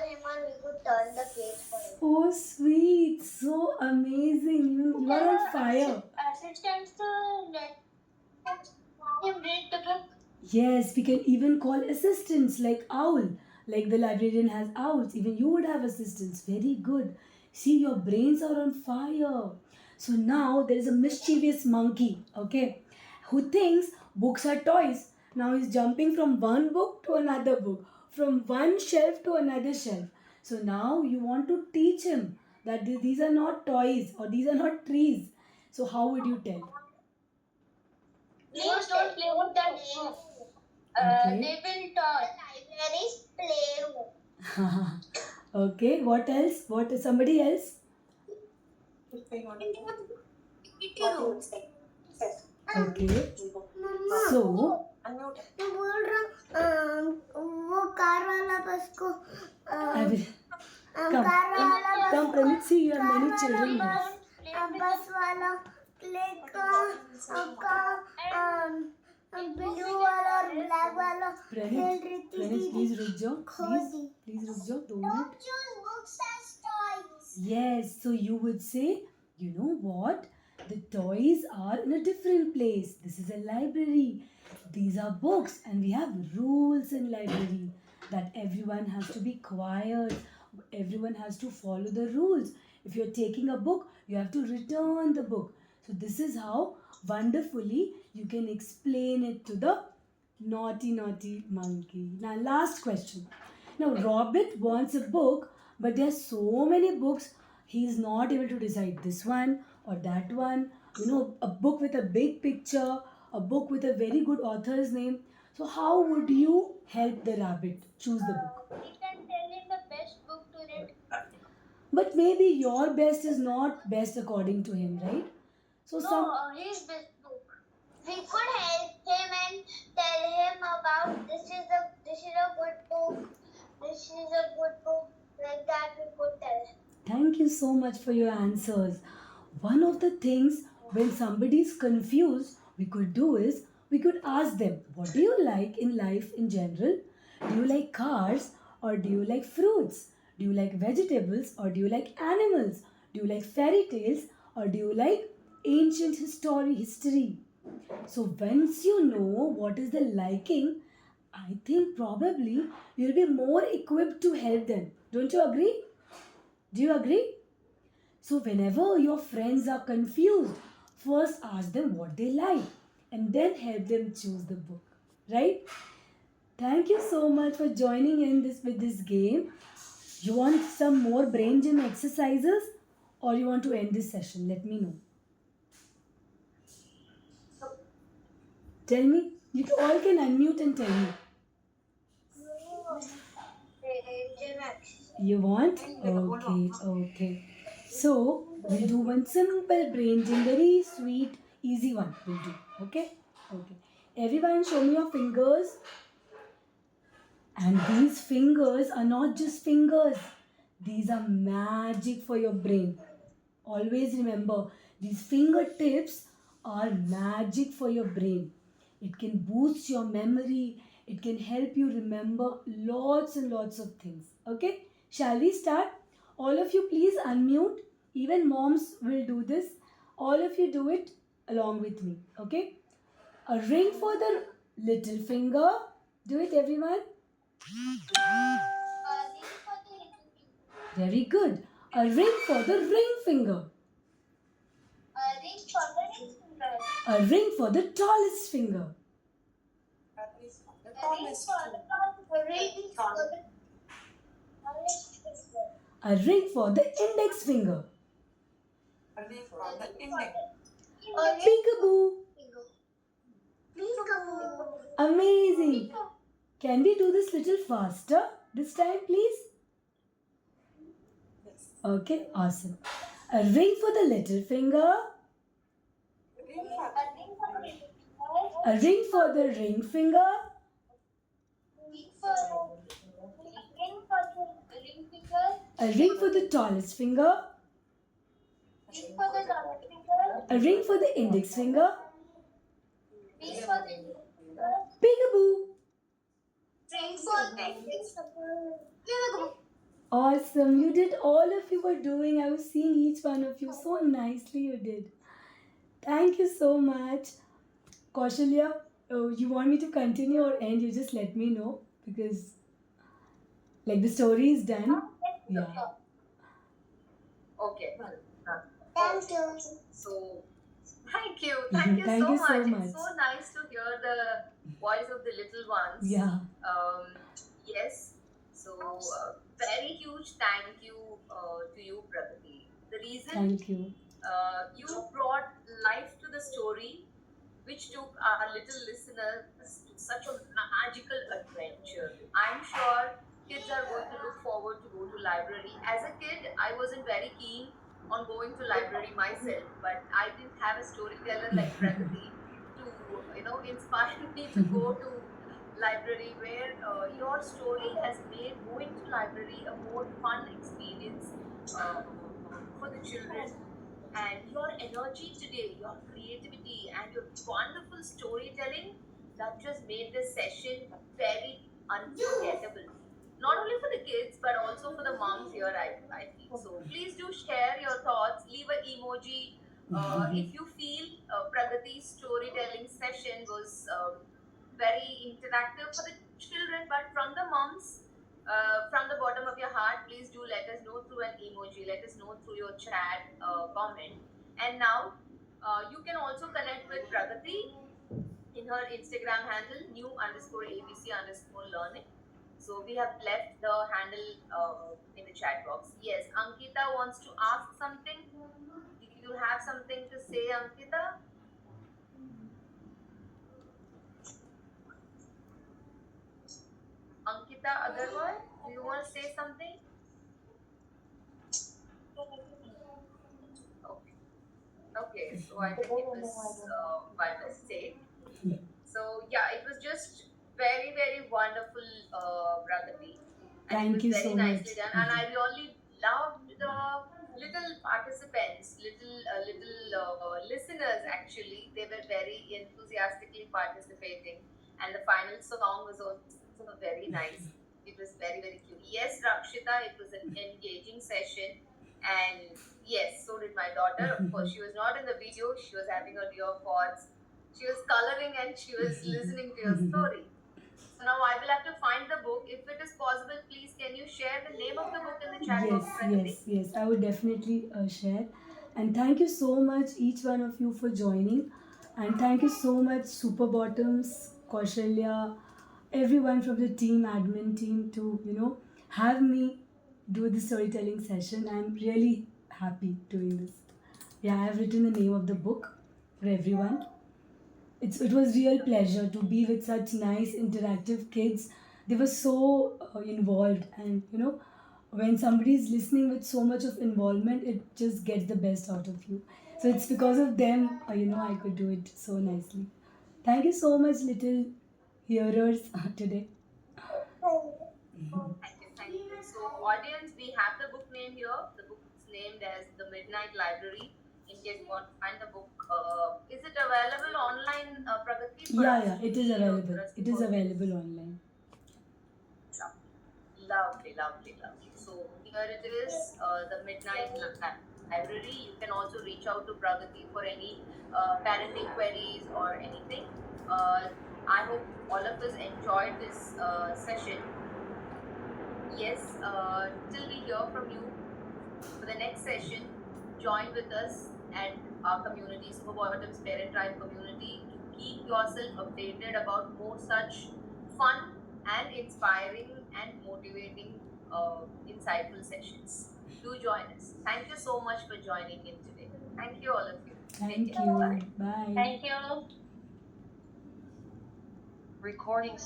him and we could turn the page for him. Oh, sweet. So amazing. You are on fire. Assistants to let him read the book. Yes, we can even call assistants like owl. Like the librarian has owls. Even you would have assistants. Very good. See, your brains are on fire. So now there is a mischievous monkey, okay, who thinks books are toys. Now he's jumping from one book to another book, from one shelf to another shelf. So now you want to teach him that these are not toys or these are not trees. So how would you tell? Please don't play with the name. Okay. They will turn. The library's playroom. Okay, what else? What is somebody else? PT room. Okay. So मैं बोल रहा वो car वाला बस को I will come. Car वाला बस Come, Pranit. See, you have many children now. बस वाला प्ले का ब्लू वाला और ब्लैक वाला खेल रही थी Pranit, please रुक जाओ. Please रुक जाओ. 2 minutes. Don't choose books as toys. Yes, so you would say, you know what? The toys are in a different place. This is a library. These are books, and we have rules in library that everyone has to be quiet. Everyone has to follow the rules. If you're taking a book, you have to return the book. So this is how wonderfully you can explain it to the naughty monkey. Now, last question. Now, Robert wants a book, but there are so many books, he is not able to decide this one or that one. You know, a book with a big picture, a book with a very good author's name. So, how would you help the rabbit choose the book? We can tell him the best book to read. But maybe your best is not best according to him, right? So, No, his best book. We could help him and tell him about this is a good book. This is a good book. Like that we could tell him. Thank you so much for your answers. One of the things when somebody is confused, we could do is we could ask them, what do you like in life in general? Do you like cars or do you like fruits? Do you like vegetables or do you like animals? Do you like fairy tales or do you like ancient history? So once you know what is the liking, I think probably you'll be more equipped to help them. Don't you agree? Do you agree? So, whenever your friends are confused, first ask them what they like and then help them choose the book. Right? Thank you so much for joining in with this game. You want some more brain gym exercises or you want to end this session? Let me know. Tell me. You all can unmute and tell me. You want? Okay. So, we'll do one simple brain gym, very sweet, easy one. We'll do. Okay? Everyone, show me your fingers. And these fingers are not just fingers, these are magic for your brain. Always remember, these fingertips are magic for your brain. It can boost your memory, it can help you remember lots and lots of things. Okay, shall we start? All of you, please unmute. Even moms will do this. All of you do it along with me. Okay, a ring for the little finger. Do it, everyone. Very good. A ring for the ring finger. A ring for the ring finger. A ring for the tallest finger. A ring for the tallest finger. A ring for the index finger. A ring for the index. Peekaboo. Peekaboo. Amazing. Can we do this little faster this time, please? Yes. Okay, awesome. A ring for the little finger. A ring for the ring finger. A ring for the tallest finger. A ring for the index finger. Peekaboo. Ring for the index finger. Awesome. You did all of you were doing. I was seeing each one of you so nicely you did. Thank you so much. Kaushalya, you want me to continue or end? You just let me know because like the story is done. Yeah. Okay. Thank you. So, thank you Thank so you so much. It's much. so nice to hear the voice of the little ones. Yeah. Um, yes. So, very huge thank you to you, Pragati. The reason Thank you. you brought life to the story, which took our little listeners to such a magical adventure. I'm sure kids are going to look forward to go to library. As a kid, I wasn't very keen on going to library myself, but I didn't have a storyteller like Pragati to inspire me to go to library where your story has made going to library a more fun experience for the children, and your energy today, your creativity, and your wonderful storytelling that just made this session very unforgettable. Not only for the kids, but also for the moms here, I feel. So please do share your thoughts, leave an emoji. If you feel Pragati's storytelling session was very interactive for the children, but from the moms, from the bottom of your heart, please do let us know through an emoji. Let us know through your chat comment. And now you can also connect with Pragati in her Instagram handle, new underscore ABC underscore learning. So we have left the handle in the chat box. Yes, Ankita wants to ask something. Do you have something to say, Ankita? Ankita Agarwal, do you want to say something? Okay. Okay, so I think it was by mistake. So yeah, it was just very very wonderful, Pragati, and it Thank was you very so much. nicely done. And I really loved the little participants, little listeners. Actually, they were very enthusiastically participating, and the final song was also very nice. It was very very cute. Yes, Rakshita, it was an engaging session, and yes, so did my daughter. Of course, she was not in the video. She was having her earpods, she was coloring, and she was listening to your story. So now I will have to find the book. If it is possible, please can you share the name of the book in the chat box, Yes, Pragati? yes, yes. I would definitely share. And thank you so much, each one of you, for joining. And thank you so much, Super Bottoms, Kaushalya, everyone from the team, admin team, to have me do the storytelling session. I'm really happy doing this. Yeah, I've written the name of the book for everyone. It was real pleasure to be with such nice interactive kids. They were so involved, and when somebody is listening with so much of involvement, it just gets the best out of you. So it's because of them, I could do it so nicely. Thank you so much, little hearers, today. Thank you, thank you. So, audience, we have the book name here. The book is named as The Midnight Library. In case you want to find the book, is it available online, Pragati, for Yeah, us yeah, to it is read or for available. us to It is purchase? available online. Lovely, lovely, lovely. So here it is, the Midnight Library. You can also reach out to Pragati for any parenting queries or anything. I hope all of us enjoyed this session. Yes, till we hear from you for the next session, join with us at our community, Super Bottoms Parent Tribe community, to keep yourself updated about more such fun and inspiring and motivating, insightful sessions. Do join us. Thank you so much for joining in today. Thank you, all of you. Take Thank care. you. Bye. Bye. Thank you. Recording